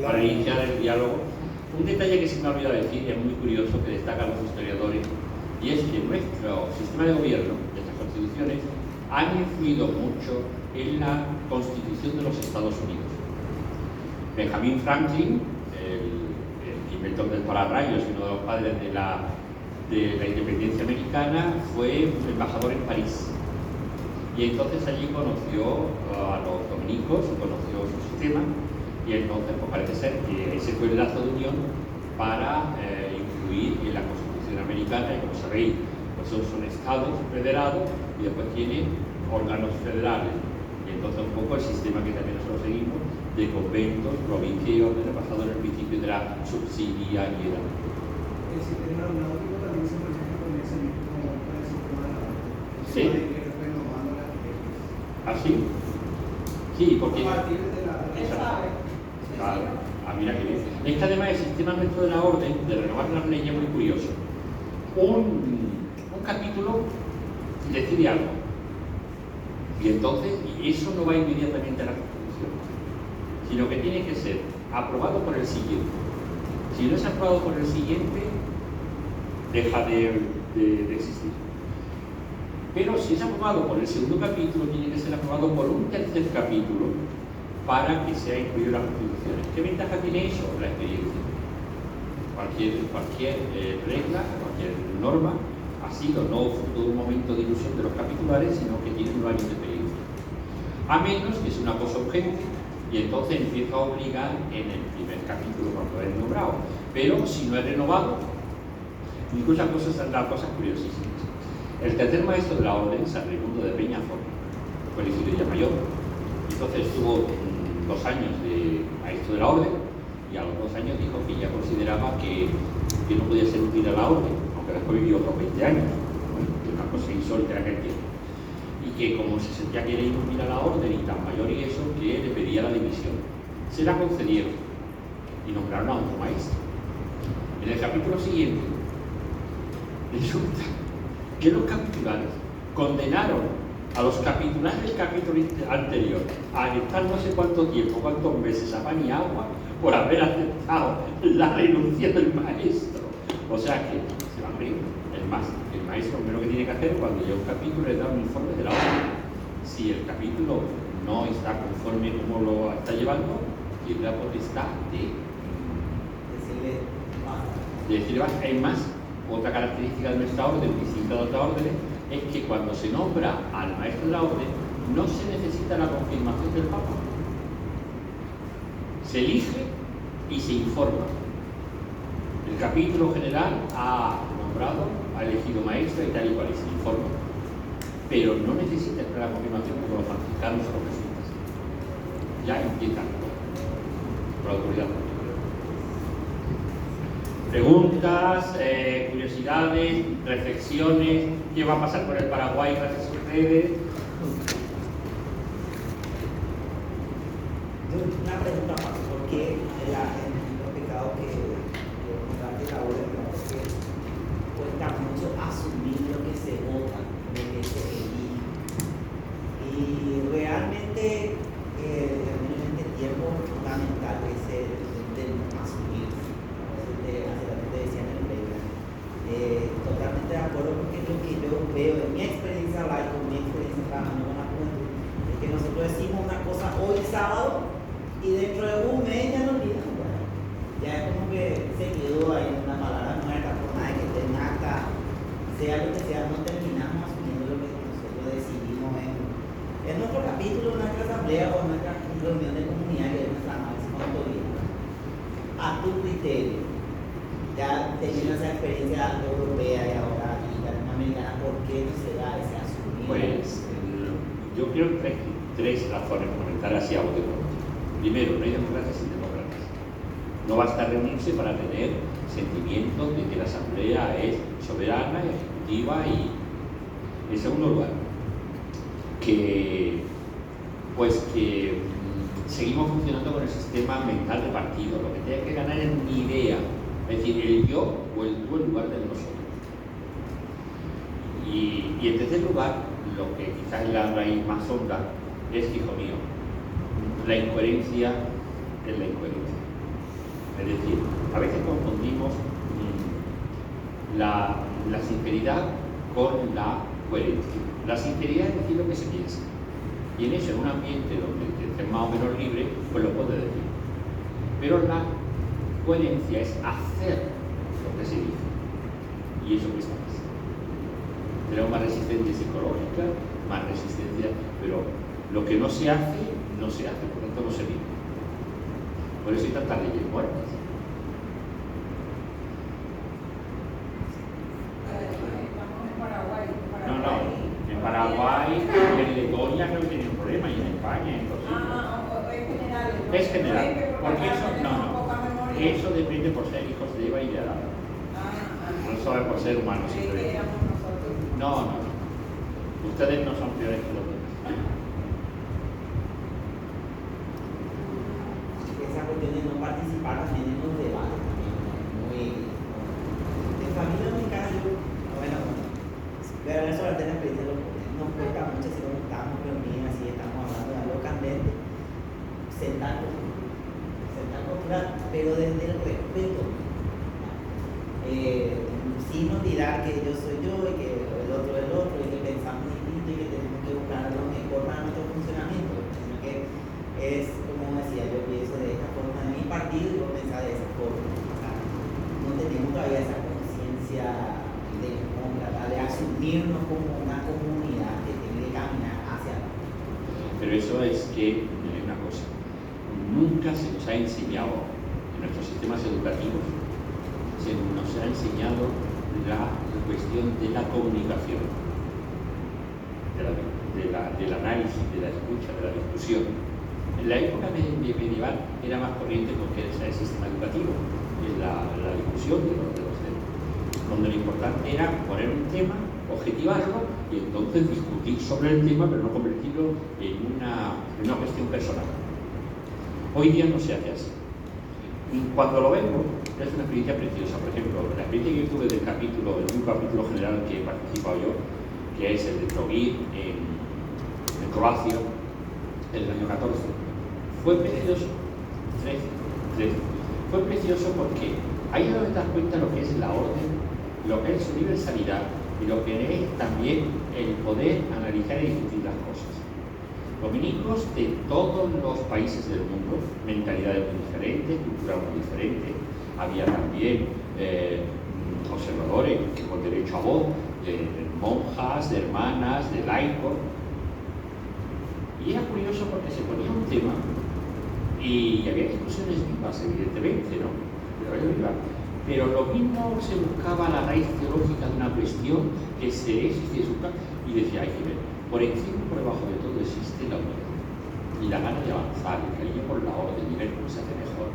Para iniciar el diálogo, un detalle que se me ha olvidado decir y es muy curioso que destacan los historiadores, y es que nuestro sistema de gobierno, nuestras constituciones, han influido mucho en la constitución de los Estados Unidos. Benjamin Franklin, el inventor del pararrayos y uno de los padres de la independencia americana, fue embajador en París. Y entonces allí conoció a los dominicos, conoció su sistema, y entonces pues parece ser que ese fue el lazo de unión para influir en la Constitución americana. Y como sabéis, pues son estados federados y después tienen órganos federales. Y entonces un poco el sistema que también nosotros seguimos de conventos, provincia y orden, basado en el principio de la subsidiariedad. El sistema aeronáutico también se maneja con ese mismo sistema Sí. ¿Así? Sí, porque... A partir de la... Claro. Mira que bien. Es que además el sistema nuestro de la orden, de renovar las leyes, es muy curioso. Un capítulo decide algo. Y entonces, eso no va inmediatamente a la Constitución, sino que tiene que ser aprobado por el siguiente. Si no es aprobado por el siguiente, deja de existir. Pero si es aprobado por el segundo capítulo, tiene que ser aprobado por un tercer capítulo para que sea incluido en las constituciones. ¿Qué ventaja tiene eso? La experiencia. Cualquier regla, cualquier norma ha sido no fruto de un momento de ilusión de los capitulares, sino que tiene un año de experiencia. A menos que sea una cosa urgente y entonces empieza a obligar en el primer capítulo cuando es nombrado. Pero si no es renovado, incluso las cosas curiosísimas. El tercer maestro de la orden, San Raimundo de Peñafort, fue elegido ya mayor. Entonces estuvo 2 años de maestro de la orden y a los 2 años dijo que ya consideraba que no podía ser útil a la orden, aunque después vivió otros 20 años, una cosa insólita en aquel tiempo. Y que como se sentía que era inútil a la orden y tan mayor y eso, que le pedía la dimisión. Se la concedieron y nombraron a otro maestro. En el capítulo siguiente, resulta que los capitulares condenaron a los capitulares del capítulo anterior a estar no sé cuánto tiempo, cuántos meses a pan y agua por haber aceptado la renuncia del maestro. O sea que se van a abrir. El maestro lo primero que tiene que hacer cuando llega un capítulo es dar un informe de la orden. Si el capítulo no está conforme como lo está llevando, tiene la potestad de decirle basta. Hay más. Otra característica de nuestra orden, distinta de otras órdenes, es que cuando se nombra al maestro de la orden, no se necesita la confirmación del Papa. Se elige y se informa. El capítulo general ha nombrado, ha elegido maestro y tal y cual, y se informa. Pero no necesita la confirmación como los franciscanos o los jesuitas. Ya empieza por la autoridad. Preguntas, curiosidades, reflexiones, ¿qué va a pasar con el Paraguay gracias a ustedes? Una pregunta más, ¿por qué los pecados que comparte la orden cuesta mucho asumir lo que se vota, lo que se elige? Y realmente en este tiempo es fundamental ese de asumir. Totalmente de acuerdo, porque lo que yo veo en mi experiencia laica, con mi experiencia trabajando con la juventud, es que nosotros decimos una cosa hoy sábado y dentro de un mes ya no olvidamos. Bueno, ya es como que se quedó ahí una palabra muerta, por nada que esté en acta, sea lo que sea, no terminamos asumiendo lo que nosotros decidimos en nuestro capítulo, en nuestra asamblea o en nuestra reunión de comunidad, que es nuestra máxima autoridad. A tu criterio, ya teniendo esa experiencia europea y ahora latinoamericana, ¿por qué no se da ese asumir? Pues yo creo que hay 3 razones fundamentales así a bote pronto. Primero, no hay democracia sin demócratas. No basta reunirse para tener sentimientos de que la asamblea es soberana, ejecutiva y, en segundo lugar, que seguimos funcionando con el sistema mental de partido. Lo que tiene que ganar es mi idea. Es decir, el yo o el tú en lugar del nosotros. Y en tercer lugar, lo que quizás es la raíz más honda es, hijo mío, la incoherencia es la incoherencia. Es decir, a veces confundimos la sinceridad con la coherencia. La sinceridad es decir lo que se piensa. Y en eso, en un ambiente donde estés más o menos libre, pues lo puedes decir. Pero la coherencia es hacer lo que se dice. Y eso cuesta más. Tenemos más resistencia psicológica, más resistencia, pero lo que no se hace, no se hace, por tanto no se vive. Por eso hay tantas leyes muertas. En Paraguay y en Letonia creo que tienen un problema, y en España, en general. Es general, porque eso depende por ser hijos de Eva y de Adán. No solo por ser humanos, simplemente. No. Ustedes no son peores que los demás. Esa cuestión de no participar también en los debates también muy... En familia dominicana bueno, pero eso la experiencia nos cuesta mucho si nos estamos reunidos así, estamos hablando de algo candente, sentar postura, pero desde el respeto, sin olvidar que yo soy yo y que el otro es el otro y que pensamos distinto y que tenemos que buscar lo mejor para nuestro funcionamiento, sino que es, como decía, yo pienso de esta forma en mi partido y yo pensaba de esa forma. O sea, no tenemos todavía esa conciencia de asumirnos como una comunidad que tiene que caminar hacia adelante. Pero eso es que, una cosa, nunca se nos ha enseñado en nuestros sistemas educativos, se nos ha enseñado la cuestión de la comunicación, del análisis, de la escucha, de la discusión. En la época medieval era más corriente porque era el sistema educativo, la discusión de los temas, donde lo importante era poner un tema, objetivarlo y entonces discutir sobre el tema, pero no convertirlo en una cuestión personal. Hoy día no se hace así. Y cuando lo vemos, es una experiencia preciosa. Por ejemplo, la experiencia que yo tuve del un capítulo general que he participado yo, que es el de Trogir en Croacia, en el año 14, fue precioso. 13. Fue precioso porque ahí es donde te das cuenta lo que es la orden, lo que es su universalidad y lo que es también el poder analizar y discutir las cosas. Dominicos de todos los países del mundo, mentalidades muy diferentes, culturas muy diferentes, había también observadores con derecho a voz, de monjas, de hermanas, de laicos. Y era curioso porque se ponía un tema y había discusiones vivas, evidentemente, ¿no? Pero lo mismo se buscaba la raíz teológica de una cuestión que se busca y decía, hay que ver, por encima y por debajo de todo existe la unidad y la gana de avanzar, el cariño por la orden y ver cómo se hace mejor.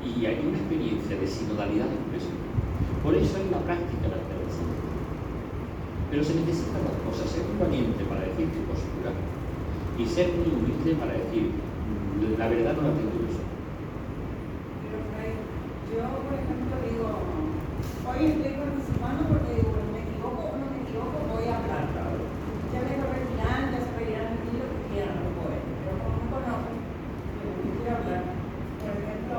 Y hay una experiencia de sinodalidad impresionante. Por eso hay la práctica de la intervención. Pero se necesitan las cosas, ser muy valiente para decir tu postura y ser muy humilde para decir, la verdad no la tengo yo solo. Yo, por ejemplo, digo, hoy estoy participando porque digo, me equivoco o no me equivoco, voy a hablar. Ya me lo retirarán, ya se reirán de mí lo que quieran, lo pueden. Pero como me conocen, yo quiero hablar. Por ejemplo,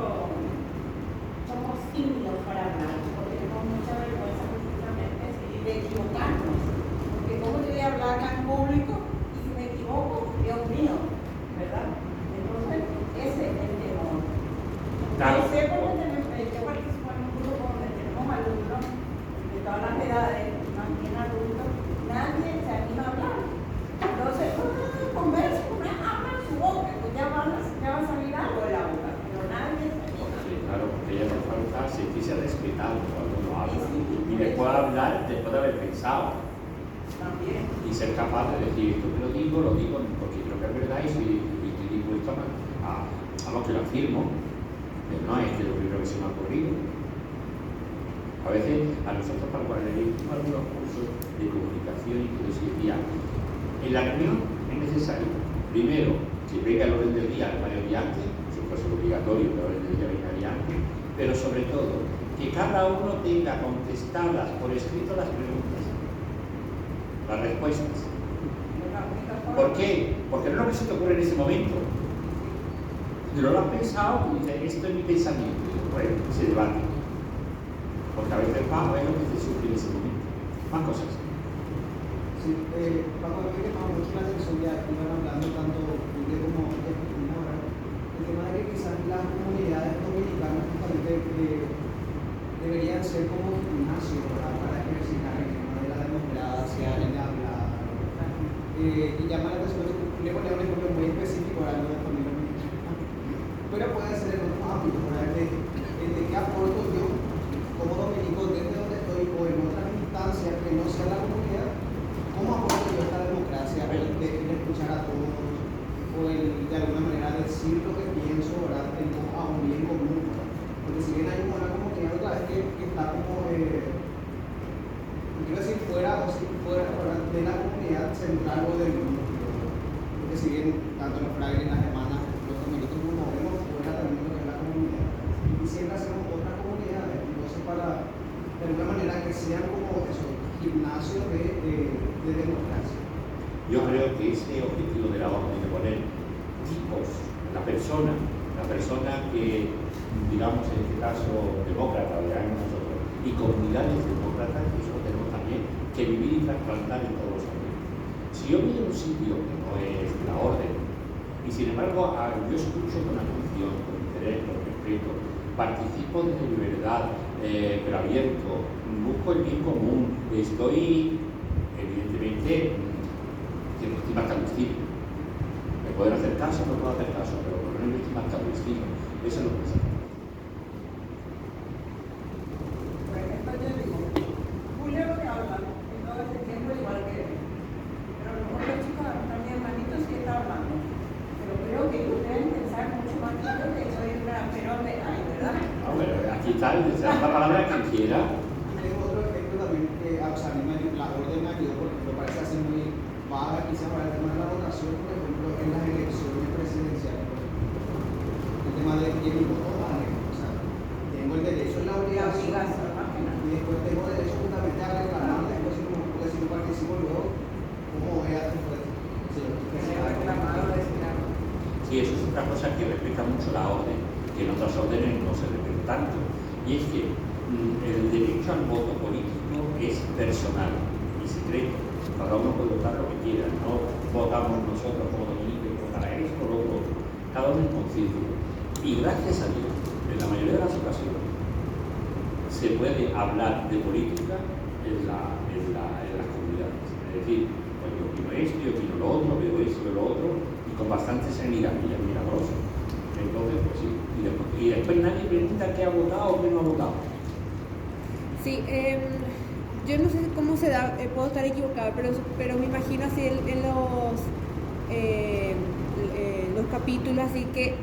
somos tímidos para hablar, porque tenemos mucha vergüenza precisamente de equivocarnos. Porque ¿cómo yo voy a hablar acá en público y si me equivoco, Dios mío, ¿verdad? Entonces, ese es el temor. Claro. Yo participo en un grupo donde tenemos alumnos de todas las edades, más bien adultos, nadie se anima a hablar. Entonces, conversa, habla en su boca, pues ya va a salir algo de la boca, pero nadie se anima. Sí, claro, porque ella nos falta sentirse respetado cuando uno habla. Sí, Y después de hablar, después de haber pensado. También. Y ser capaz de decir, esto que lo digo porque creo que es verdad y estoy dispuesto a lo que lo afirmo. No es que lo primero que se me ha ocurrido. A veces a nosotros para cuando leímos algunos cursos de comunicación y todo eso decía, en la reunión es necesario, primero, que venga el orden del día varios días antes, eso es obligatorio que el orden del día venga día antes, pero sobre todo, que cada uno tenga contestadas por escrito las preguntas, las respuestas. ¿Por qué? Porque no es lo que se te ocurre en ese momento. Pero lo has pensado y dices, esto es mi pensamiento. pues se debate. Porque a veces va a ver lo que te surge en ese momento. Más cosas. Sí, Paco, a mí me llamaba mucho la atención, ya iban hablando tanto de como de Argentina ahora, el tema de que quizás las comunidades dominicanas justamente deberían ser como gimnasio para ejercitar el tema de la democracia, el hablar. Y llama la atención, le ponía un ejemplo muy específico ahora no de familia dominicana, pero puede ser en otros ámbitos, ¿verdad? De qué aporto yo como dominico desde donde estoy o en otras instancias que no sea la comunidad. ¿Cómo aporto yo esta democracia? El escuchar a todos, o el de alguna manera decir lo que pienso, ¿verdad? A un bien común, ¿verdad? Porque si bien hay una comunidad otra vez que está como, no quiero decir fuera, o si fuera, ¿verdad? De la comunidad central o del mundo. Porque si bien tanto los frailes, las hermanas, los dominicos nos movemos fuera también de lo que es la comunidad. Y siempre hacemos otras comunidades, entonces para, de alguna manera, que sean como eso, gimnasio de democracia. Yo creo que ese objetivo de la orden de poner tipos, la persona que, digamos en este caso, demócrata, digamos nosotros, y comunidades demócratas, eso tenemos también que vivir y trasplantar en todos los ambientes. Si yo voy a un sitio que no es la orden, y sin embargo yo escucho con atención, con interés, con respeto, participo desde mi verdad, pero abierto, busco el bien común, estoy evidentemente que no estoy marcando estilo. Me pueden hacer caso, no puedo hacer caso, pero por lo menos estoy marcando estilo. Eso es lo que pasa. Por ejemplo, yo digo, Julio lo que habla, en todo ese tiempo igual que él. Pero a lo mejor los chicos, mi hermanito sí está hablando. Pero creo que ellos deben pensar mucho más que yo, que soy una pero de ay, ¿verdad? No, pero aquí está, se da la palabra que quiera. Y tengo otro ejemplo también que, o sea, a mí la orden me ayudó porque me parece así muy vaga, quizás para el tema de la votación, por ejemplo, en las elecciones presidenciales, por ejemplo. El tema de quién votó, ¿vale? O sea, tengo el derecho y la obligación, y después tengo derecho justamente a reclamar, después si no participo luego, ¿cómo voy a después? Sí, eso es otra cosa que respeta mucho la orden, que en otras órdenes no se respeta tanto. Y es que el derecho al voto político es personal y secreto. Cada uno puede votar lo que quiera, no votamos nosotros como dominicos para esto o lo otro. Cada uno es consciente. Y gracias a Dios, en la mayoría de las ocasiones, se puede hablar de política en las comunidades. Es decir, pues yo opino esto, yo opino lo otro, veo esto, veo lo otro, y con bastante serenidad, y milagroso. Entonces, pues sí, y después nadie pregunta qué ha votado o qué no ha votado. Sí, yo no sé cómo se da, puedo estar equivocada, pero me imagino así en los capítulos, así que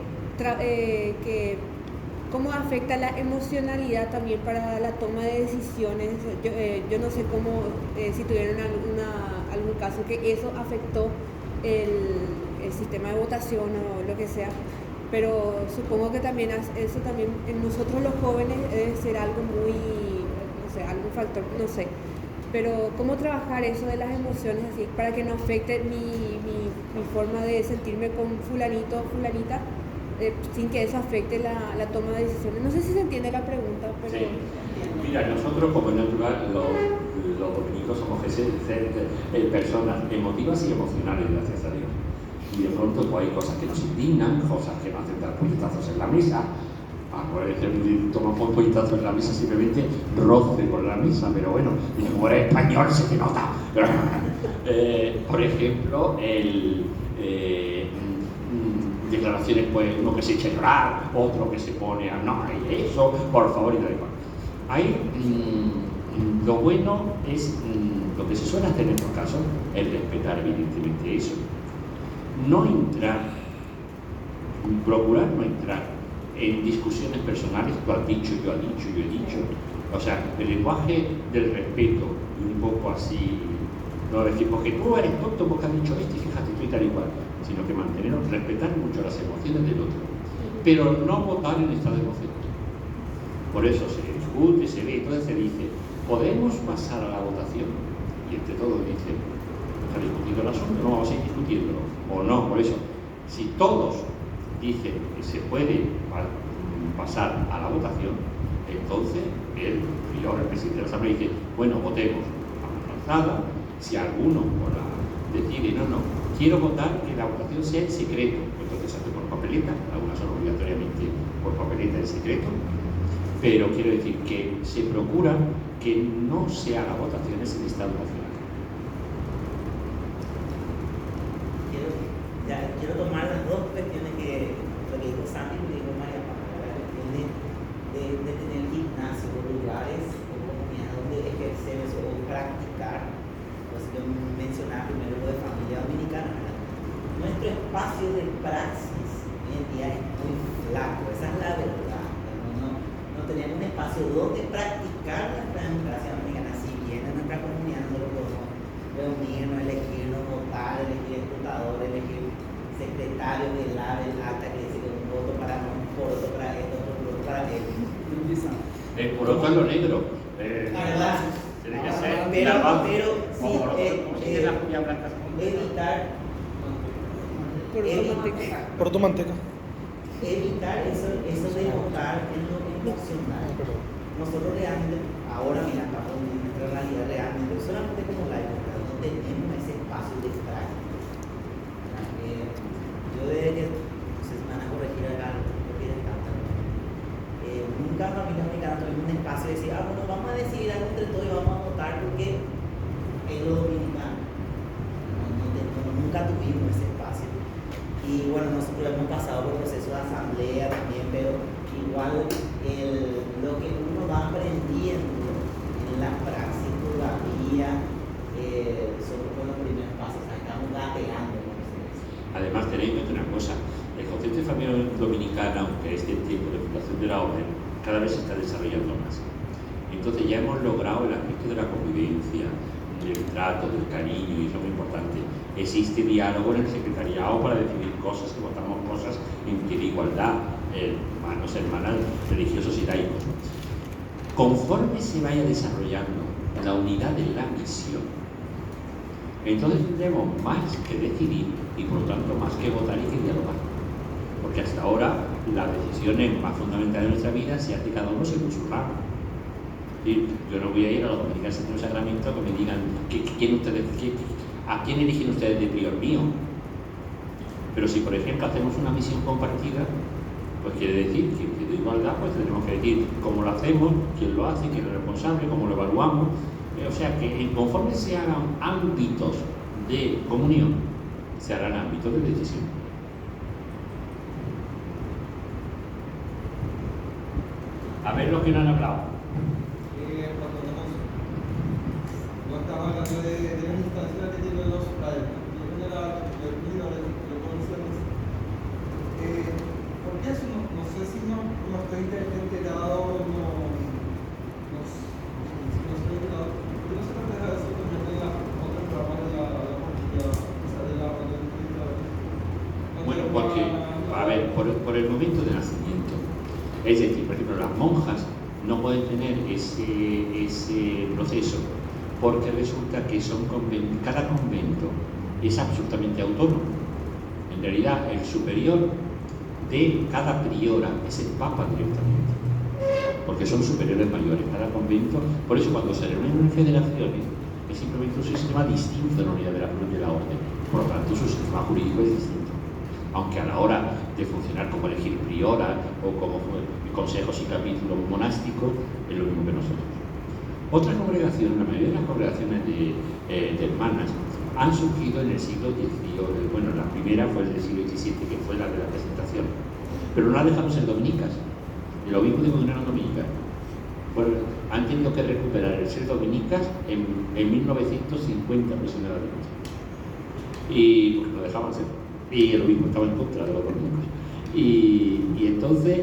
cómo afecta la emocionalidad también para la toma de decisiones. Yo no sé cómo, si tuvieron algún caso que eso afectó el sistema de votación o lo que sea, pero supongo que también eso también en nosotros los jóvenes debe ser algo muy, no sé, algún factor, no sé, pero cómo trabajar eso de las emociones así para que no afecte mi forma de sentirme con fulanito o fulanita, sin que eso afecte la toma de decisiones. No sé si se entiende la pregunta, pero... Sí. Mira, nosotros como natural, los dominicos somos personas emotivas y emocionales, gracias a Dios. Y de pronto pues, hay cosas que nos indignan, cosas que nos hacen dar puñetazos en la mesa. Por ejemplo, tomamos puñetazos en la mesa, simplemente roce por la mesa, pero bueno, y como eres español se te nota. Por ejemplo, declaraciones, pues uno que se echa a llorar, otro que se pone a no, hay eso, por favor, y tal y cual. Ahí lo bueno es, lo que se suele hacer en estos casos, es respetar evidentemente eso. No entrar, procurar no entrar en discusiones personales, tú has dicho, yo he dicho. O sea, el lenguaje del respeto, y un poco así, no decir, porque tú eres tonto porque has dicho esto y fíjate, tú y tal y cual, sino que respetar mucho las emociones del otro, pero no votar en estado de emoción. Por eso se discute, se ve, entonces se dice, ¿podemos pasar a la votación? Y entre todos dicen, ¿está discutido el asunto? No vamos a ir discutiéndolo. O no, por eso, si todos dicen que se puede pasar a la votación, entonces el prior, el presidente de la Asamblea, dice, bueno, votemos a mano alzada. Si alguno decide, no, quiero votar que la votación sea en secreto, pues entonces se hace por papeleta, algunas son obligatoriamente por papeleta en secreto, pero quiero decir que se procura que no se haga votaciones en Estado Nacional. Quiero tomar las dos cuestiones que lo que dijo Santi y lo que dijo María Paula, la cuestión de tener gimnasios o lugares o comunidades donde ejercer eso o practicar. Pues yo mencionaba primero lo de familia dominicana. Nuestro espacio de praxis hoy en día es muy flaco, esa es la verdad. No tenemos un espacio donde practicar nuestra democracia dominicana. Si bien en nuestra comunidad nosotros podemos reunirnos, elegirnos, votar, elegir escrutador, elegir secretario del acta que dice que un voto para no, por otro para esto, otro voto para esto. Por otro es lo negro. La verdad. Tiene que ser pero sí, como si es la judía blanca. evitar Puerto Manteca. evitar eso de votar en lo emocional. Nosotros realmente, ahora mira, estamos en nuestra realidad realmente, solamente como laicos, no tenemos ese espacio de práctica. Yo desde que se van a corregir acá, porque nunca en familia dominicana tuvimos un espacio de decir, bueno, vamos a decidir algo entre todos y vamos a votar porque es lo dominicano. Nunca tuvimos ese espacio. Y bueno, nosotros hemos pasado por procesos de asamblea también, pero igual lo que uno va aprendiendo en la praxis todavía son como los primeros pasos, estamos gateando. Además, tenéis que ver una cosa, el concepto de familia dominicana, aunque es del tiempo de fundación de la orden, cada vez se está desarrollando más. Entonces ya hemos logrado el aspecto de la convivencia, del trato, del cariño, y eso es muy importante. Existe diálogo en el secretariado para decidir cosas, que votamos cosas en pie de igualdad, hermanos, hermanas, religiosos y laicos. Conforme se vaya desarrollando la unidad de la misión, entonces tendremos más que decidir y por lo tanto más que votar y que dialogar. Porque hasta ahora las decisiones más fundamentales de nuestra vida se hace cada uno según su ramo. Yo no voy a ir a los dominicanos en un sacramento que me digan a quién eligen ustedes de prior mío. Pero si por ejemplo hacemos una misión compartida, pues quiere decir que de igualdad pues tendremos que decir cómo lo hacemos, quién lo hace, quién es el responsable, cómo lo evaluamos. O sea que conforme se hagan ámbitos de comunión, se harán ámbitos de decisión. A ver lo que no han hablado. No estaba hablando de las instancias que tienen los padres, de la ¿por qué eso? No sé si no estoy enterado, no estoy enterado. ¿Por qué no se refleja eso también en la otra programa de la Bueno, porque, a ver, por el momento de nacimiento, es decir, por ejemplo, las monjas no pueden tener ese proceso porque resulta que cada convento es absolutamente autónomo. En realidad, el superior de cada priora es el Papa directamente, porque son superiores mayores, cada convento. Por eso cuando se reúnen en federaciones es simplemente un sistema distinto en la unidad de la orden, por lo tanto su sistema jurídico es distinto, aunque a la hora de funcionar como elegir priora o como consejos y capítulos monásticos es lo mismo que nosotros. Otras congregaciones, la mayoría de las congregaciones de hermanas han surgido en el siglo XVIII. Bueno, la primera fue el del siglo XVII, que fue la de la presentación, pero no la dejamos en dominicas. El obispo de Comunidad Dominica. Bueno, han tenido que recuperar el ser dominicas en 1950 aproximadamente. Y porque lo dejaban ser. Y el obispo estaba en contra de los dominicos. Y entonces,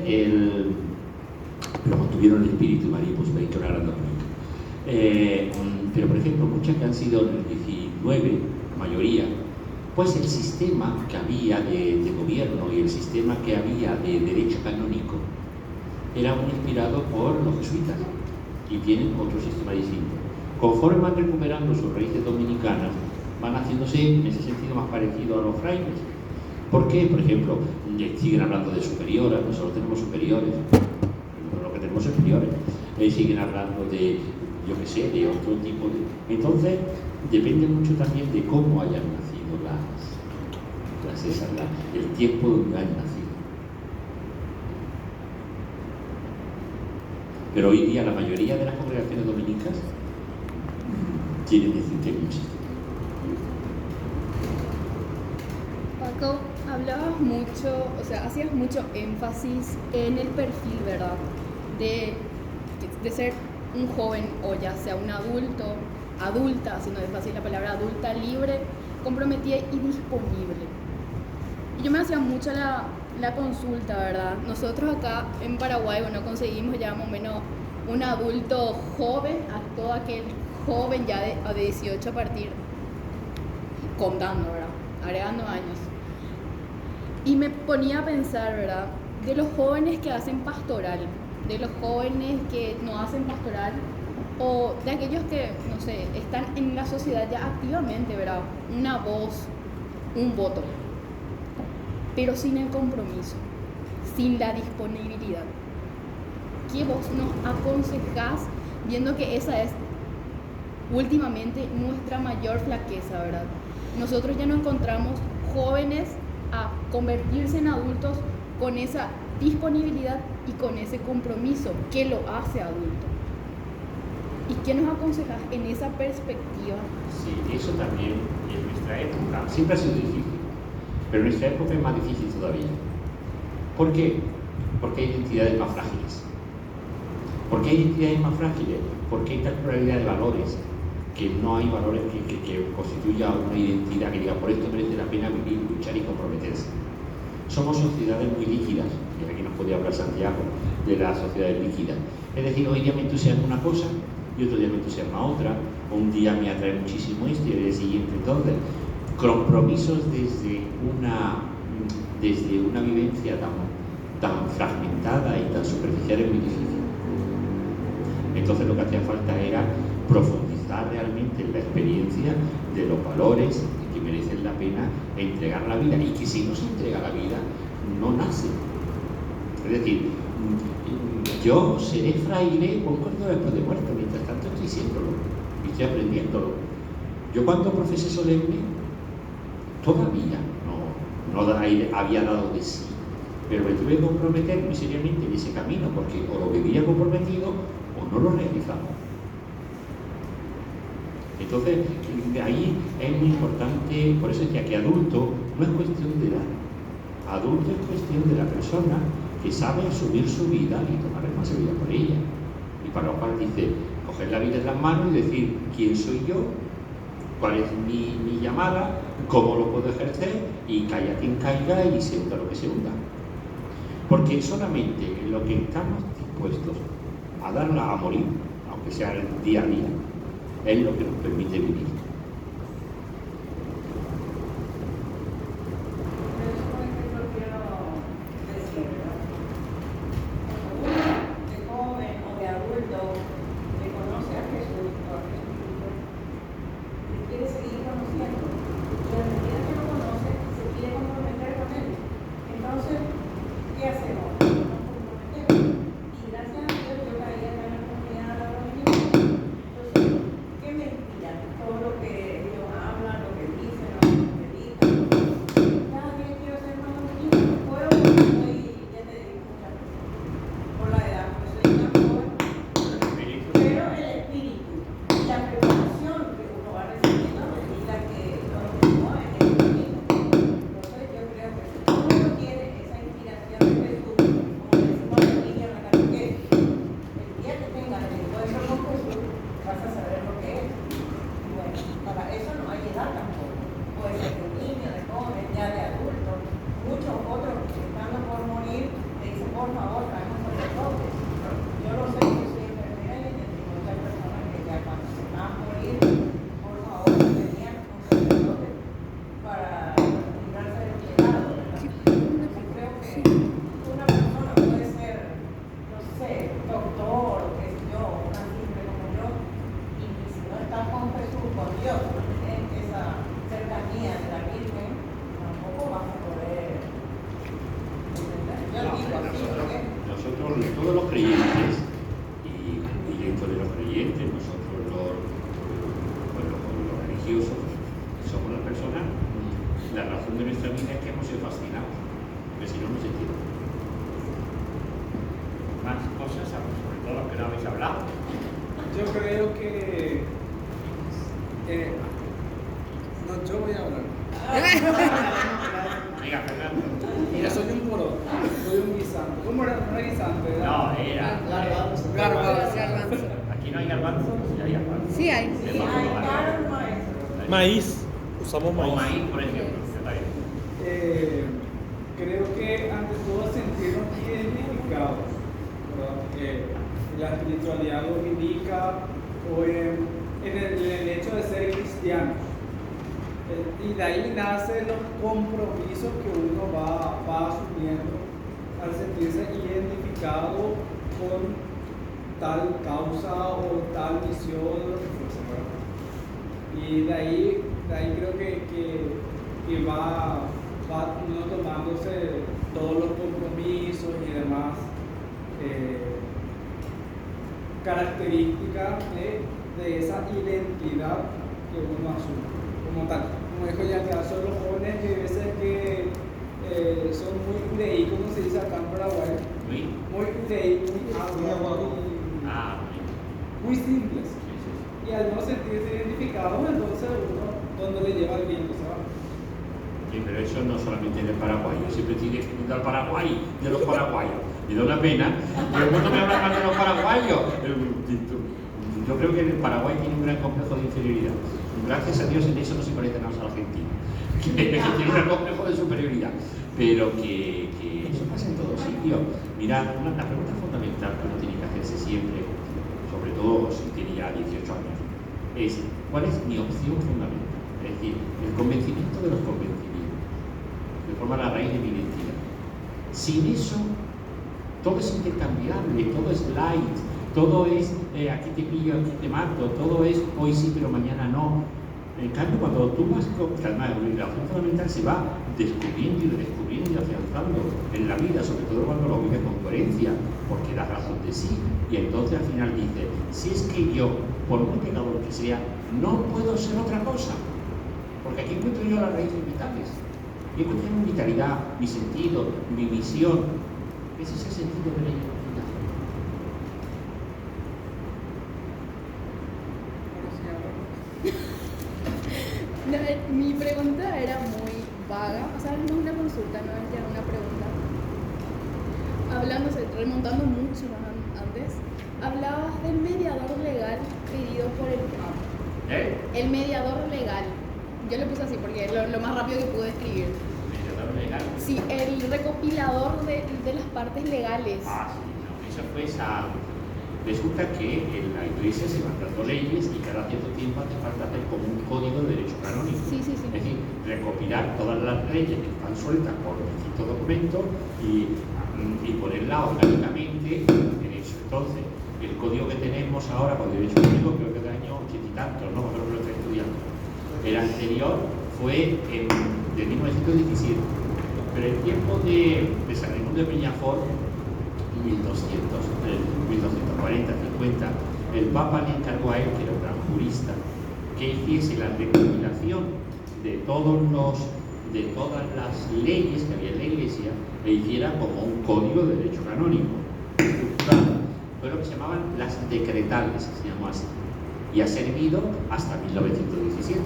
pero mantuvieron el espíritu María, pues veis que no eran dominicas. Pero por ejemplo, muchas que han sido en el 19, mayoría, pues el sistema que había de gobierno y el sistema que había de derecho canónico era muy inspirado por los jesuitas y tienen otro sistema distinto. Conforme van recuperando sus raíces dominicanas, van haciéndose en ese sentido más parecido a los frailes. ¿Por qué? Por ejemplo, siguen hablando de superioras, nosotros tenemos superiores. rango superior, siguen hablando de, yo qué sé, de otro tipo de... Entonces, depende mucho también de cómo hayan nacido el tiempo donde han nacido. Pero hoy día la mayoría de las congregaciones dominicas tienen decirte que no existe. Paco, hablabas mucho, o sea, hacías mucho énfasis en el perfil, ¿verdad? De ser un joven o ya sea un adulto, adulta, si no es fácil la palabra adulta, libre, comprometida y disponible. Y yo me hacía mucho la consulta, ¿verdad? Nosotros acá en Paraguay, bueno, conseguimos ya más o menos un adulto joven a todo aquel joven ya de 18 a partir, contando, ¿verdad? Agregando años. Y me ponía a pensar, ¿verdad? De los jóvenes que hacen pastoral, de los jóvenes que no hacen pastoral, o de aquellos que, no sé, están en la sociedad ya activamente, ¿verdad? Una voz, un voto, pero sin el compromiso, sin la disponibilidad. ¿Qué vos nos aconsejás, viendo que esa es últimamente nuestra mayor flaqueza, ¿verdad? Nosotros ya no encontramos jóvenes a convertirse en adultos con esa disponibilidad y con ese compromiso que lo hace adulto. ¿Y qué nos aconsejas en esa perspectiva? Sí, eso también en nuestra época siempre ha sido difícil, pero en nuestra época es más difícil todavía. ¿Por qué? Porque hay identidades más frágiles. ¿Por qué hay identidades más frágiles? Porque hay tal pluralidad de valores, que no hay valores que constituya una identidad que diga, por esto merece la pena vivir, luchar y comprometerse. Somos sociedades muy líquidas, y aquí nos podría hablar Santiago de las sociedades líquidas. Es decir, hoy día me entusiasma una cosa y otro día me entusiasma otra, un día me atrae muchísimo esto y el día siguiente. Entonces, compromisos desde una vivencia tan fragmentada y tan superficial es muy difícil. Entonces lo que hacía falta era profundizar realmente en la experiencia de los valores que merecen la pena entregar la vida, y que si no se entrega la vida, no nace. Es decir, yo seré fraile un cuarto después de muerto, mientras tanto estoy siéndolo y estoy aprendiéndolo. Yo cuando profesé solemne, todavía no había dado de sí, pero me tuve que comprometer muy seriamente en ese camino, porque o lo vivía comprometido o no lo realizaba. Entonces, ahí es muy importante, por eso decía que adulto no es cuestión de edad, adulto es cuestión de la persona que sabe asumir su vida y tomar responsabilidad por ella. Y para lo cual dice, coger la vida en las manos y decir, ¿quién soy yo? ¿Cuál es mi llamada? ¿Cómo lo puedo ejercer? Y caiga quien caiga y se hunda lo que se hunda. Porque solamente en lo que estamos dispuestos a darla a morir, aunque sea el día a día, es lo que nos permite vivir. Nosotros, todos los creyentes, la razón de nuestra vida es que hemos sido fascinados, porque si no, no se entiende. Más cosas, sobre todo las que no habéis hablado. Yo creo que. No, yo voy a hablar. Venga, Fernando. Mira, soy un poro, soy un guisante. ¿Cómo era? No era guisante, ¿verdad? No, era. Garbanzo. Aquí no hay garbanzos, sí hay garbanzos. Sí hay. De Sí, bajo hay garbanzo. caro maestro. Maíz, usamos O maíz. maíz, por ejemplo. Está bien. Creo que ante todo sentirnos identificados, ¿verdad? La espiritualidad dominical o en el hecho de ser cristianos. Y de ahí nacen los compromisos que uno va asumiendo al sentirse identificado con tal causa o tal misión o lo que fuese, ¿verdad? Y de ahí creo que va uno tomándose todos los compromisos y demás características de esa identidad que uno asume como tal. Como dijo ya, que son los jóvenes que a veces que son muy UDI, como se dice acá en Paraguay, Muy. muy UDI, muy simples. Sí, sí. Y al no sentirse identificados, entonces uno, ¿dónde le lleva el viento? ¿Se va? Sí, pero eso no solamente en el Paraguay. Yo siempre estoy defendiendo al Paraguay, de los paraguayos. Me da una pena. Y el mundo me habla mal de los paraguayos. Yo creo que el Paraguay tiene un gran complejo de inferioridad. Gracias a Dios en eso no se parece nada a la Argentina. Que tiene un gran complejo de superioridad. Pero que eso pasa en todos sitios. Mirad, la pregunta fundamental que uno tiene que hacerse siempre, sobre todo si tiene ya 18 años, es ¿cuál es mi opción fundamental? Es decir, el convencimiento de los convencimientos, que forma la raíz de mi identidad. Sin eso, todo es intercambiable, todo es light, todo es aquí te pillo, aquí te mato, todo es hoy sí pero mañana no. En cambio, cuando tú vas con calma, la opción fundamental se va descubriendo y redescubriendo y afianzando en la vida, sobre todo cuando lo vives con coherencia, porque das razón de sí, y entonces al final dices, si es que yo, por muy pecador que sea, no puedo ser otra cosa, porque aquí encuentro yo las raíces vitales, yo encuentro mi vitalidad, mi sentido, mi misión, ese es el sentido de la identidad. No, mi pregunta era muy vaga, o sea, no es una consulta, no es ya una pregunta. Remontando mucho más antes, hablabas del mediador legal pedido por el Papa. El mediador legal. Yo lo puse así porque es lo más rápido que pude escribir. ¿Mediador legal? Sí, el recopilador de las partes legales. Ah, sí, no, eso fue esa. Resulta que en la iglesia se van dando leyes y cada cierto tiempo hace falta hacer como un código de derecho canónico. Sí, sí, sí. Es decir, recopilar todas las leyes que están sueltas por distintos documentos y ponerlas orgánicamente en eso. Entonces, el código que tenemos ahora con derecho canónico creo que es del año 80 y tantos, ¿no? Creo que lo estoy estudiando. El anterior fue de 1917, pero el tiempo de San Raimundo de Peñafort, 1240, 50, el Papa le encargó a él, que era un gran jurista, que hiciese la recopilación de todas las leyes que había en la Iglesia e hiciera como un código de derecho canónico. Fue lo que se llamaban las decretales, se llamó así, y ha servido hasta 1917.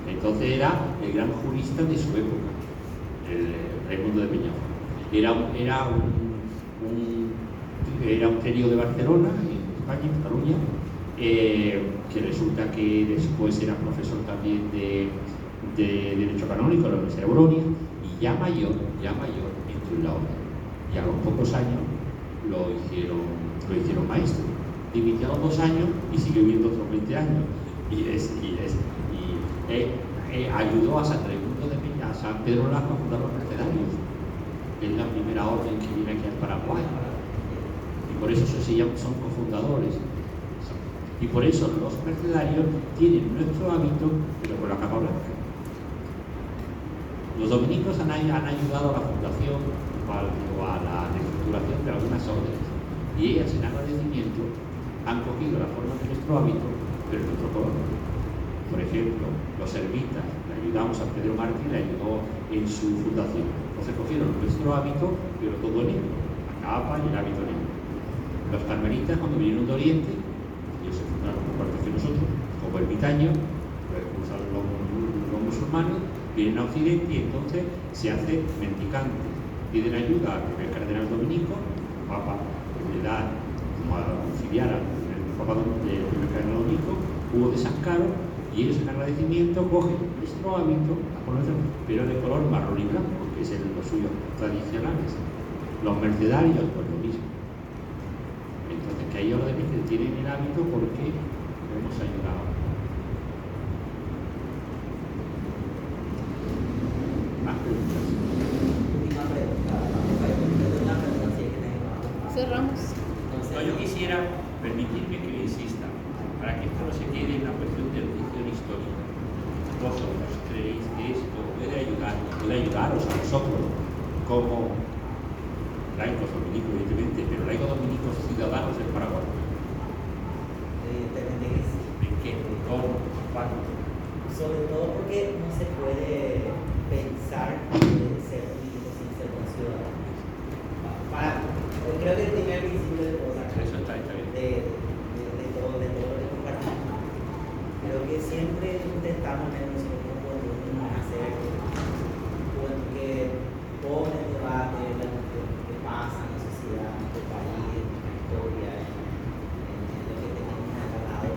Entonces era el gran jurista de su época, el Raimundo de Peñafort. Era un clérigo de Barcelona, en España, en Cataluña, que resulta que después era profesor también de Derecho Canónico en la Universidad de Bolonia, y ya mayor entró en la orden. Y a los pocos años lo hicieron maestro. Dimitió a los 2 años y siguió viviendo otros 20 años. Ayudó a San Raimundo de Peña, a San Pedro Lasco a fundar los mercedarios. Es la primera orden que viene aquí al Paraguay. Y por eso son cofundadores. Y por eso los mercedarios tienen nuestro hábito, pero con la capa blanca. Los dominicos han ayudado a la fundación o a la reestructuración de algunas órdenes. Y ellas, en agradecimiento, han cogido la forma de nuestro hábito, pero en otro color. Por ejemplo, los ermitas, la ayudamos a Pedro Martí, le ayudó en su fundación. Entonces cogieron nuestro hábito, pero todo negro, la capa y el hábito negro. Los carmelitas, cuando vinieron de Oriente, ellos se fundaron por parte que nosotros, como ermitaños, pues usaron los musulmanes, vienen a Occidente y entonces se hace mendicante. Piden ayuda al primer cardenal dominico, el Papa le da como auxiliar al Papa del primer cardenal dominico, Hugo de San Caro, y ellos en agradecimiento cogen nuestro hábito, pero de color marrón y blanco, que es los suyos tradicionales. Los mercedarios, pues lo mismo. Entonces, que hay órdenes que tienen el hábito porque hemos ayudado. Más preguntas. Última pregunta. Una pregunta así que tengo. Cerramos. Entonces, No, yo quisiera permitirme que me insista, para que esto no se quede en la cuestión de erudición histórica. ¿Vosotros creéis que esto puede ayudaros a vosotros como laicos dominicos, evidentemente, pero laicos dominicos ciudadanos del Paraguay? evidentemente que sí. ¿En qué? ¿Cómo? ¿Cuándo? Sobre todo porque no se puede pensar en ser político sin ser buen ciudadano. Creo que el primer principio de todo Eso está bien. de todo lo que compartimos. Creo que siempre intentamos en nosotros cuando hacer que pone en debate lo que pasa en la sociedad, en nuestro país, en nuestra historia, en lo que tenemos al lado.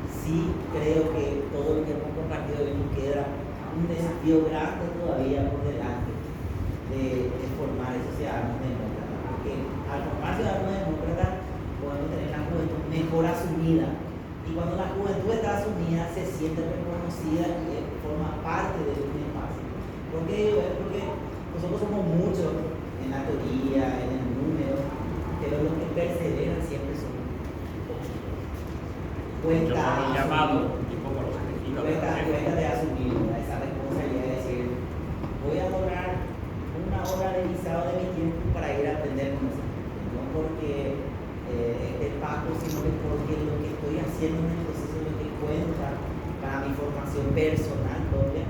Sí creo que todo lo que hemos compartido hoy nos queda un desafío grande todavía por delante de formar esos ciudadanos demócratas, porque al formar ciudadanos demócratas podemos tener la juventud mejor asumida, y cuando la juventud está asumida se siente reconocida y forma parte de un espacio. Porque nosotros somos muchos en la teoría, en el número, pero los que perseveran siempre son poquitos. Yo soy llamado y poco los elegidos. Cuenta de asumir esa responsabilidad de decir, voy a lograr una hora de visado de mi tiempo para ir a aprender con esa gente. No porque esté pago, sino que porque lo que estoy haciendo en el proceso es lo que cuenta para mi formación personal propia,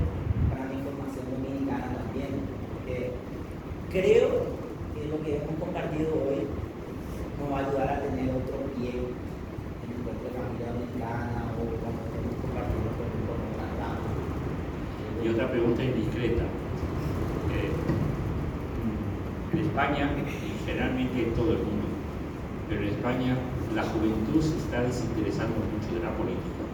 para mi formación dominicana también. Creo que lo que hemos compartido hoy nos va a ayudar a tener otro pie en nuestra familia dominicana o cuando estemos compartiendo con otras ramas. Y otra pregunta indiscreta. En España, y generalmente en todo el mundo, pero en España la juventud se está desinteresando mucho de la política,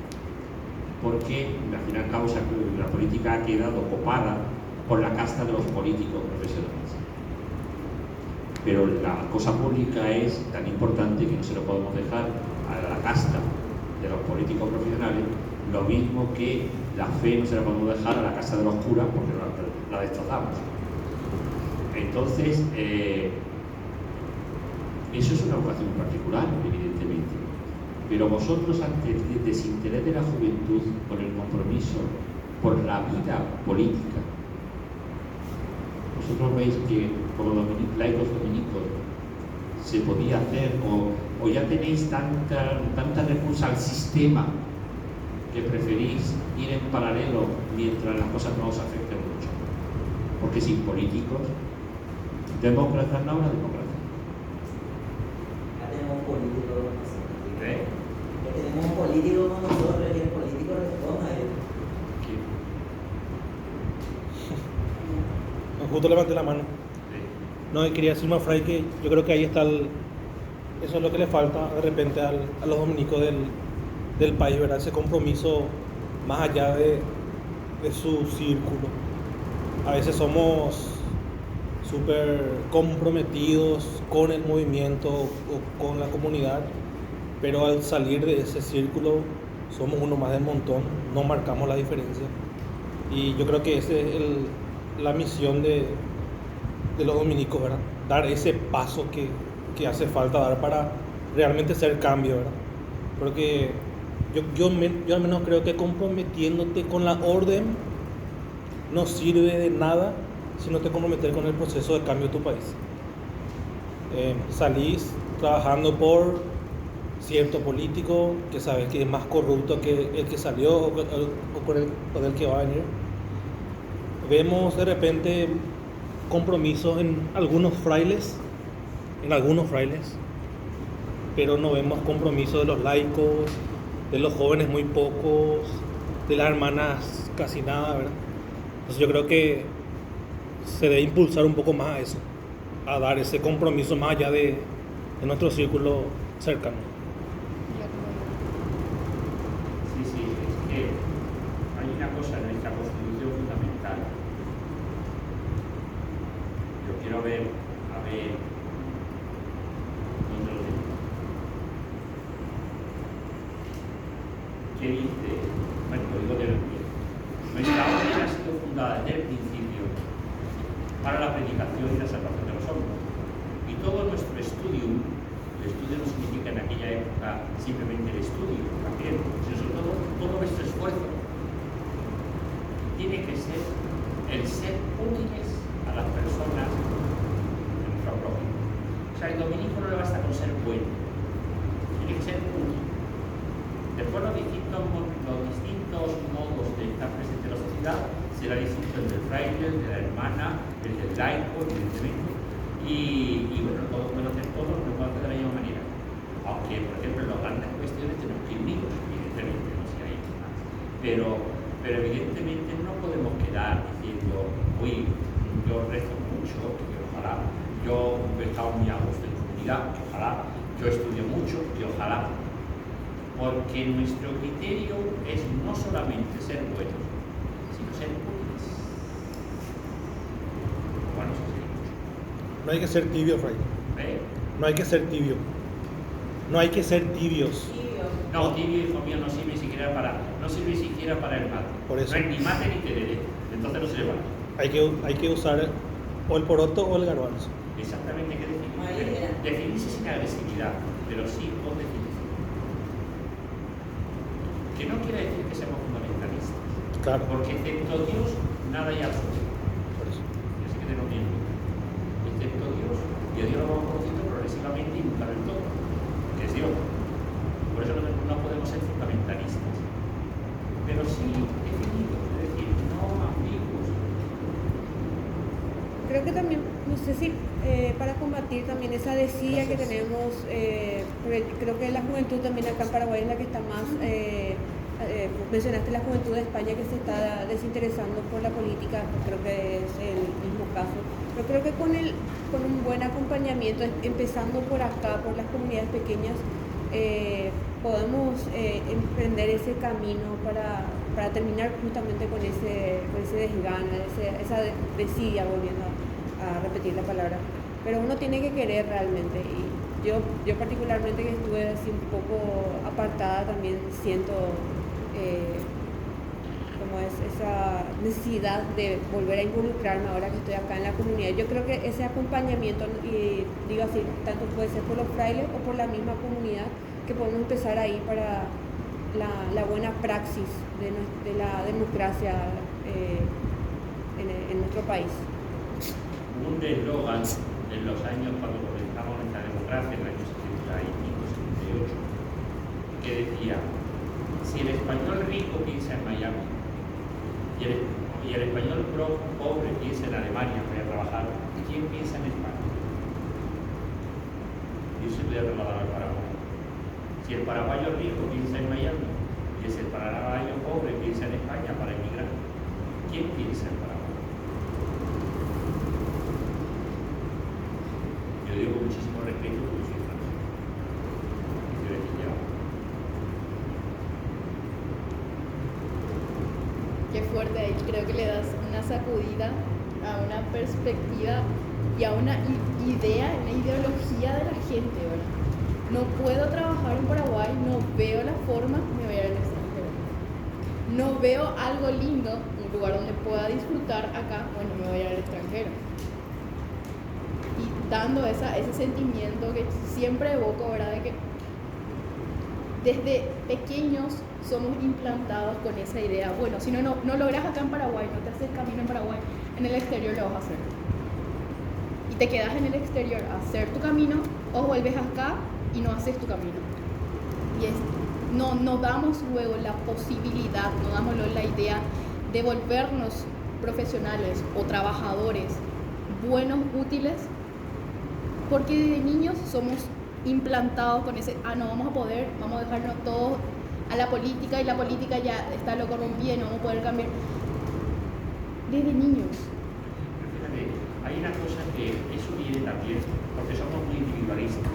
porque al fin y al cabo la política ha quedado copada por la casta de los políticos profesionales. Pero la cosa pública es tan importante que no se lo podemos dejar a la casta de los políticos profesionales, lo mismo que la fe no se la podemos dejar a la casta de los curas porque la destrozamos. Entonces, eso es una vocación particular, evidentemente. Pero vosotros, ante el desinterés de la juventud por el compromiso, por la vida política, vosotros veis que como laicos dominicos se podía hacer, o ya tenéis tanta repulsa al sistema que preferís ir en paralelo mientras las cosas no os afecten mucho. Porque sin políticos, demócratas no habrá demócratas. Ya tenemos políticos con nosotros. ¿Eh? Ya tenemos políticos con nosotros y el político responde a ellos. Justo levanté la mano. No, y quería decir, Fray, que yo creo que ahí está eso es lo que le falta de repente a los dominicos del país, ¿verdad? Ese compromiso más allá de su círculo. A veces somos súper comprometidos con el movimiento o con la comunidad, pero al salir de ese círculo somos uno más del montón, no marcamos la diferencia. Y yo creo que esa es la misión de los dominicos, ¿verdad? Dar ese paso que hace falta dar para realmente hacer cambio, ¿verdad? Porque yo al menos creo que comprometiéndote con la orden no sirve de nada si no te comprometes con el proceso de cambio de tu país. Salís trabajando por cierto político que sabes que es más corrupto que el que salió o por el que va a venir, vemos de repente compromiso en algunos frailes, pero no vemos compromiso de los laicos, de los jóvenes muy pocos, de las hermanas casi nada, ¿verdad? Entonces yo creo que se debe impulsar un poco más a eso, a dar ese compromiso más allá de nuestro círculo cercano. Sí, sí, es que hay una cosa en nuestra Constitución fundamental. Yo quiero ver, ¿dónde lo tengo? ¿Qué dice? Bueno, lo digo de pie. Nuestra orden ha sido fundada desde el principio para la predicación y la salvación de los hombres. Y todo nuestro estudio, el estudio no significa en aquella época simplemente el estudio, también, sino sobre todo nuestro esfuerzo tiene que ser el ser útiles a las personas de nuestro prójimo. O sea, el dominico no le basta con ser bueno, tiene que ser útil. Después los distintos modos de estar presente en la sociedad será distinto el del fraile, el de la hermana, el del laico, evidentemente. Y bueno, todos pueden hacer todo, no pueden hacer de la misma manera. Aunque, por ejemplo, en las grandes cuestiones tenemos que ir unidos, evidentemente, no sé, hay más. Pero evidentemente no podemos quedar diciendo, uy, yo rezo mucho, que ojalá, yo he estado muy a gusto en comunidad, que ojalá, yo estudio mucho, que ojalá. Porque nuestro criterio es no solamente ser buenos, sino ser útiles. Bueno, eso sería mucho. No hay que ser tibio, Fray. No hay que ser tibio. No hay que ser tibios. No, tibio, hijo mío, no sirve siquiera para el mate. Por eso. No es ni mate ni tereré. Entonces no se le vale. Hay que usar o el poroto o el garbanzo. Exactamente, ¿qué definir? Definirse sin agresividad, pero sí con definición. Que no quiere decir que seamos fundamentalistas. Claro. Porque excepto Dios, nada hay absoluto. Por eso. Yo sé que tengo miedo. Excepto Dios, y a Dios lo vamos conociendo progresivamente y nunca del todo. Que es Dios. Por eso no podemos ser fundamentalistas. Pero sí definidos, es decir, no ambiguos. Creo que también, no sé si para combatir también esa desidia que tenemos, porque creo que la juventud también acá en Paraguay es la que está más, mencionaste la juventud de España que se está desinteresando por la política, creo que es el mismo caso, pero creo que con un buen acompañamiento, empezando por acá, por las comunidades pequeñas, podemos emprender ese camino para terminar justamente con ese desgana, esa desidia, volviendo a repetir la palabra. Pero uno tiene que querer realmente, y yo particularmente que estuve así un poco apartada también siento como es esa necesidad de volver a involucrarme ahora que estoy acá en la comunidad. Yo creo que ese acompañamiento, y digo así, tanto puede ser por los frailes o por la misma comunidad, que podemos empezar ahí para la buena praxis de la democracia en nuestro país. Un eslogan en los años cuando comenzamos nuestra democracia, en el año 75, 78, que decía: si el español rico piensa en Miami y el español pobre piensa en Alemania para ir a trabajar, ¿quién piensa en España? Y eso se puede trasladar al Paraguay. Si el paraguayo rico piensa en Miami y el paraguayo pobre piensa en España para emigrar, ¿quién piensa en Paraguay? Yo digo con muchísimo respeto porque soy francés. Yo le dije, Qué fuerte ahí, creo que le das una sacudida a una perspectiva y a una idea, una ideología de la gente, ¿verdad? No puedo trabajar en Paraguay, no veo la forma, me voy a ir al extranjero. No veo algo lindo, un lugar donde pueda disfrutar acá, bueno, me voy a ir al extranjero. Y dando ese sentimiento que siempre evoco, ¿verdad? De que desde pequeños somos implantados con esa idea. Bueno, si no logras acá en Paraguay, no te haces camino en Paraguay, en el exterior lo vas a hacer. Y te quedas en el exterior a hacer tu camino o vuelves acá y no haces tu camino. Y no damos luego la posibilidad, no damos la idea de volvernos profesionales o trabajadores buenos, útiles, porque desde niños somos implantados con ese, no vamos a poder, vamos a dejarnos todos a la política y la política ya está lo corrompida y no vamos a poder cambiar. Desde niños. Fíjate, hay una cosa que eso viene también, porque somos muy individualistas.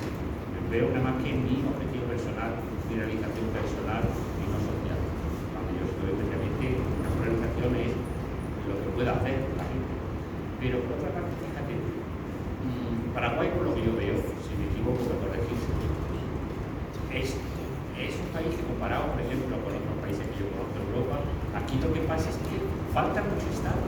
Veo nada más que mi objetivo personal, mi realización personal y no social. Cuando yo estoy especialmente, la realización es lo que pueda hacer la gente. Pero por otra parte, fíjate, Paraguay, por lo que yo veo, si me equivoco, me corregís, es un país que comparado, por ejemplo, con otros países que yo conozco en Europa, aquí lo que pasa es que falta mucho Estado.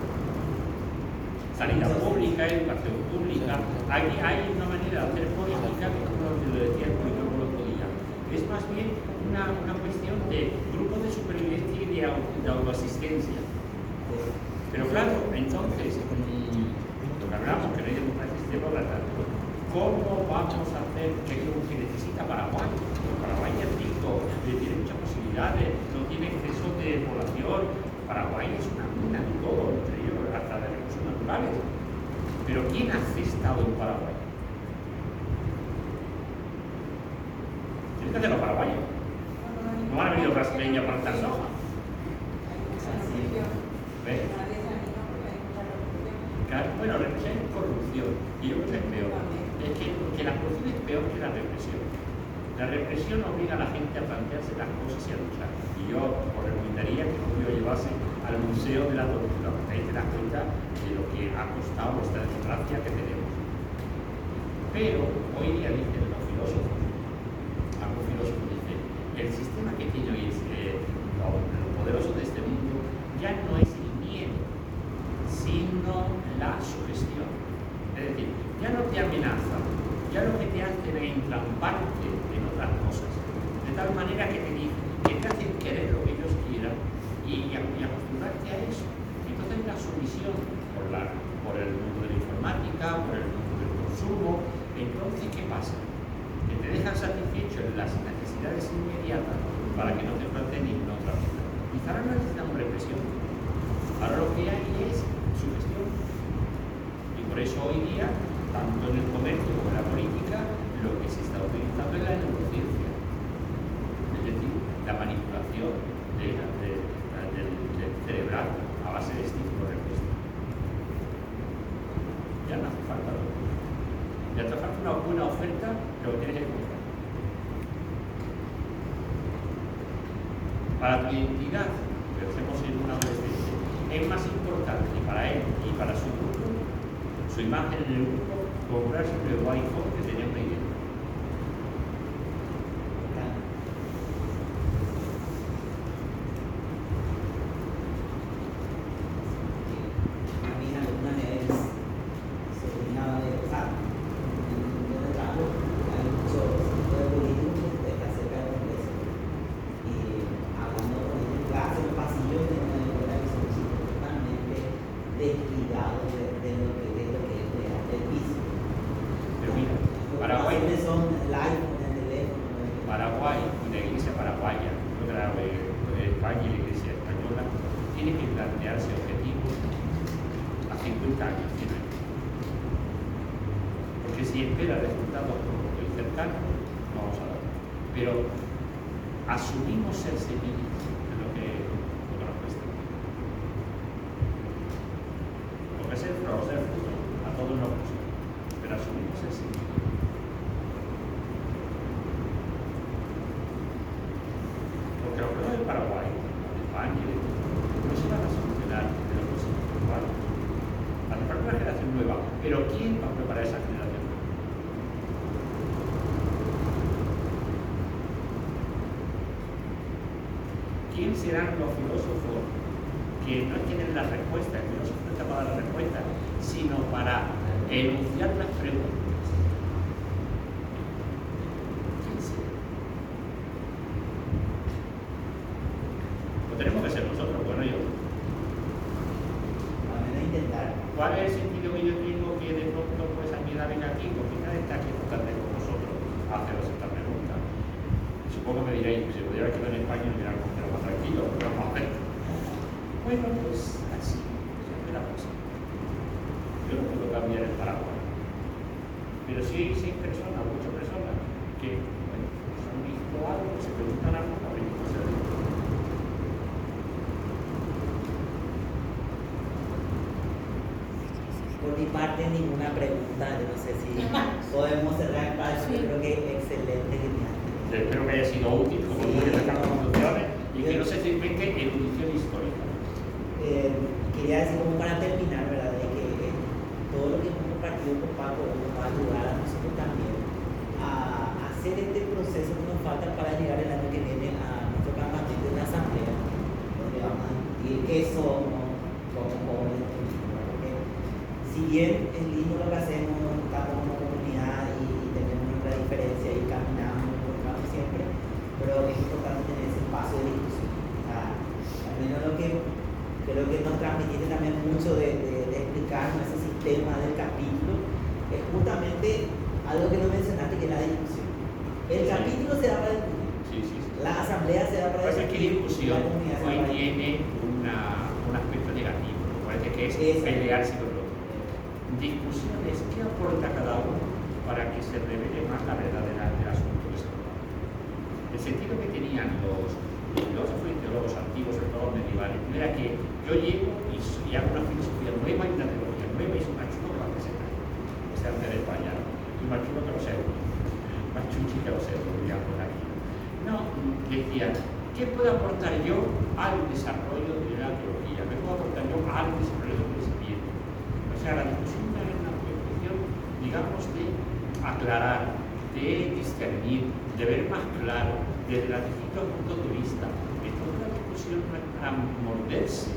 Sanidad pública, educación pública, aquí hay una manera de hacer política que, como lo decía el político el otro día, es más bien una cuestión de grupos de supervivencia y de autoasistencia. Pero claro, entonces, lo que hablamos, que no hay democracia sistemócrata, ¿cómo vamos a hacer qué es lo que necesita Paraguay? Paraguay es rico, tiene muchas posibilidades, no tiene exceso de población. Paraguay es una mina de todo, entre ellos hasta de recursos naturales. Pero ¿quién hace Estado en Paraguay? Tienen que hacer los paraguayos. No van a venir los brasileños a plantar soja. ¿Ves? Bueno, represión es corrupción, y yo creo que es peor. Es que la corrupción es peor que la represión. La represión obliga a la gente a plantearse las cosas y a luchar. Y yo os recomendaría que no lo llevase al Museo de la Tortura, porque ahí te das cuenta de lo que ha costado esta democracia que tenemos. Pero hoy día dicen los filósofos, algunos filósofos dicen, el sistema que tiene hoy los poderosos de este mundo ya no es el miedo, sino la sugestión. Es decir, ya no te amenazan, ya lo que te hacen es entramparte en otras cosas, de tal manera que te hacen querer lo que ellos quieran y acostumbrarte a eso. Entonces la sumisión por el mundo de la informática, por el mundo del consumo. Entonces, ¿qué pasa? Que te dejan satisfecho en las necesidades inmediatas para que no te planteen ninguna otra cosa. Quizá ahora no necesitamos represión, ahora lo que hay es sugestión. Y por eso hoy día, tanto en el comercio como en la política, lo que se está utilizando es la neurociencia. Es decir, la manipulación del cerebral a base de estímulos respuesta. Ya no hace falta lo que. Ya te falta una buena oferta, pero tienes que comprar. Para tu identidad, pensemos en un adolescente, es más importante para él y para su grupo, su imagen en el grupo, comprarse un nuevo iPhone que tenía una idea. Paraguay, la Iglesia paraguaya, España y la Iglesia española, tiene que plantearse objetivos a 50 años, 100 años. Porque si espera resultados muy cercanos, no vamos a dar. Pero asumimos ser semillas de lo que nos cuesta. Porque ser flor, ser fruto, a todos nos gusta, pero asumimos ser semillas. Porque los problemas de Paraguay, de España, no se van a solucionar en los próximos 4 años. Hace falta una generación nueva, pero ¿quién va a preparar esa generación? ¿Quién serán los filósofos que no tienen las respuestas? El filósofo no está para dar las respuestas, sino para enunciar las preguntas. Tenemos que ser nosotros, bueno, yo. ¿Cuál es el sentido que yo tengo que de pronto pues a mi edad venga aquí? Porque nadie está aquí tratando con vosotros a haceros esta pregunta. Supongo que me diréis, pues si pudiera quedar en España, me dirán como que lo más tranquilo, pero vamos a ver. Bueno, pues así, siempre la yo no puedo cambiar el paraguas. Pero sí hay 6 personas, 8 personas que bueno, pues han visto algo, que se preguntan algo, a ver qué se dice. Por mi parte, ninguna pregunta. Yo no sé si podemos cerrar el paso. Sí. Yo creo que excelente, genial. Espero que haya sido útil, como Sí. tú que sacar conclusiones y que no se simplemente erudición histórica. Quería decir como para terminar, ¿verdad? De que todo lo que hemos compartido con Paco nos va a ayudar a nosotros también a hacer este proceso que nos falta para llegar el año que viene a nuestro campamento de la asamblea, donde vamos a discutir qué somos como jóvenes. Porque si bien es lindo lo que hacemos, estamos como comunidad y tenemos nuestra diferencia y caminamos, nos encontramos siempre, pero es importante tener ese espacio de discusión. O sea, al menos lo que creo que nos transmitiste también mucho de explicarnos ese sistema del capítulo es justamente algo que no mencionaste, que es la discusión. El capítulo se da para discutir, Sí, sí, sí. la asamblea se da para Parece que discutir, discusión la comunidad se da hoy para discutir. tiene un aspecto negativo, parece que es Eso. pelearse con lo otro. Discusión es qué aporta cada uno para que se revele más la verdad del asunto que se trata. El sentido que tenían los filósofos y teólogos antiguos, sobre todo los medievales, era que yo llego y hago una filosofía nueva y una teología nueva y soy más chulo que la que se trae. O sea, de España, ¿no? Y más chulo que los euros, más chuchi que los euros, digamos aquí. No, decían, ¿qué puedo aportar yo al desarrollo de la teología? ¿Qué puedo aportar yo al desarrollo del pensamiento? O sea, la discusión era una cuestión, digamos, de aclarar, de discernir, de ver más claro, desde los distintos puntos de vista. Esto es una discusión no es para morderse,